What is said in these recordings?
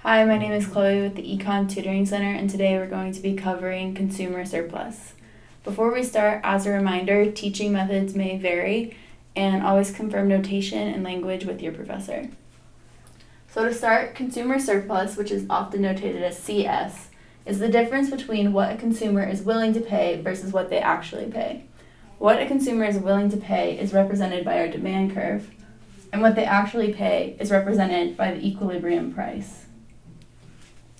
Hi, my name is Chloe with the Econ Tutoring Center, and today we're going to be covering consumer surplus. Before we start, as a reminder, teaching methods may vary, and always confirm notation and language with your professor. So to start, consumer surplus, which is often notated as CS, is the difference between what a consumer is willing to pay versus what they actually pay. What a consumer is willing to pay is represented by our demand curve, and what they actually pay is represented by the equilibrium price.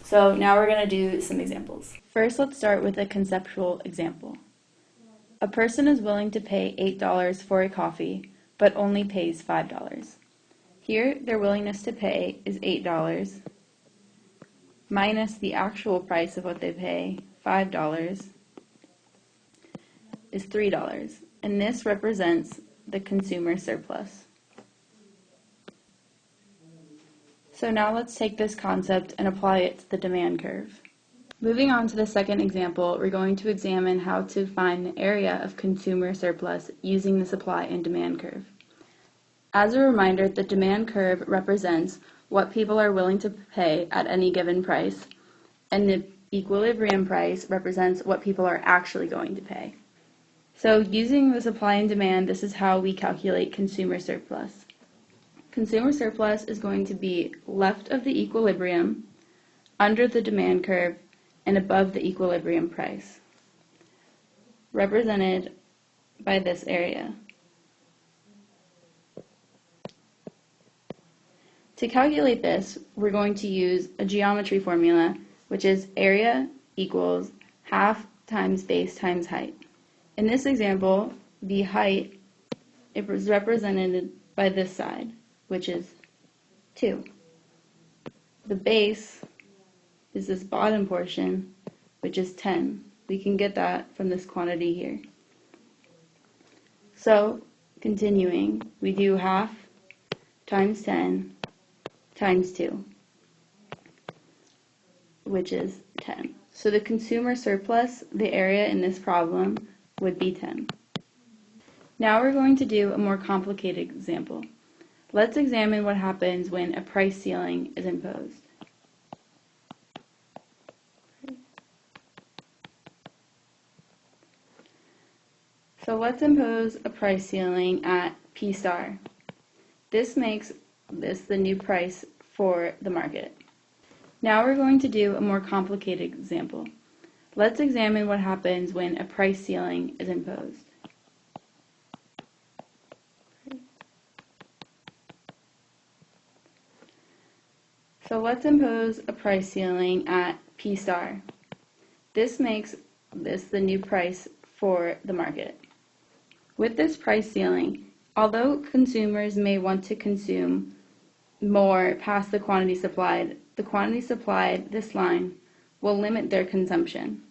So now we're going to do some examples. First, let's start with a conceptual example. A person is willing to pay $8 for a coffee, but only pays $5. Here, their willingness to pay is $8 minus the actual price of what they pay, $5, is $3, and this represents the consumer surplus. So now let's take this concept and apply it to the demand curve. Moving on to the second example, we're going to examine how to find the area of consumer surplus using the supply and demand curve. As a reminder, the demand curve represents what people are willing to pay at any given price, and the equilibrium price represents what people are actually going to pay. So using the supply and demand, this is how we calculate consumer surplus. Consumer surplus is going to be left of the equilibrium, under the demand curve, and above the equilibrium price, represented by this area. To calculate this, we're going to use a geometry formula, which is area equals half times base times height. In this example, the height is represented by this side, which is 2. The base is this bottom portion, which is 10. We can get that from this quantity here. So, continuing, we do half times 10 times 2, which is 10. So the consumer surplus, the area in this problem, would be 10. Now we're going to do a more complicated example. Let's examine what happens when a price ceiling is imposed. So let's impose a price ceiling at P star. This makes this the new price for the market. Now we're going to do a more complicated example. Let's examine what happens when a price ceiling is imposed. So let's impose a price ceiling at P star. This makes this the new price for the market. With this price ceiling, although consumers may want to consume more past the quantity supplied, this line, will limit their consumption.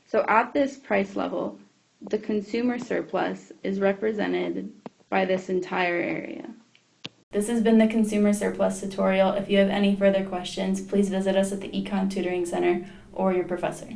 So at this price level, the consumer surplus is represented by this entire area. This has been the Consumer Surplus tutorial. If you have any further questions, please visit us at the Econ Tutoring Center or your professor.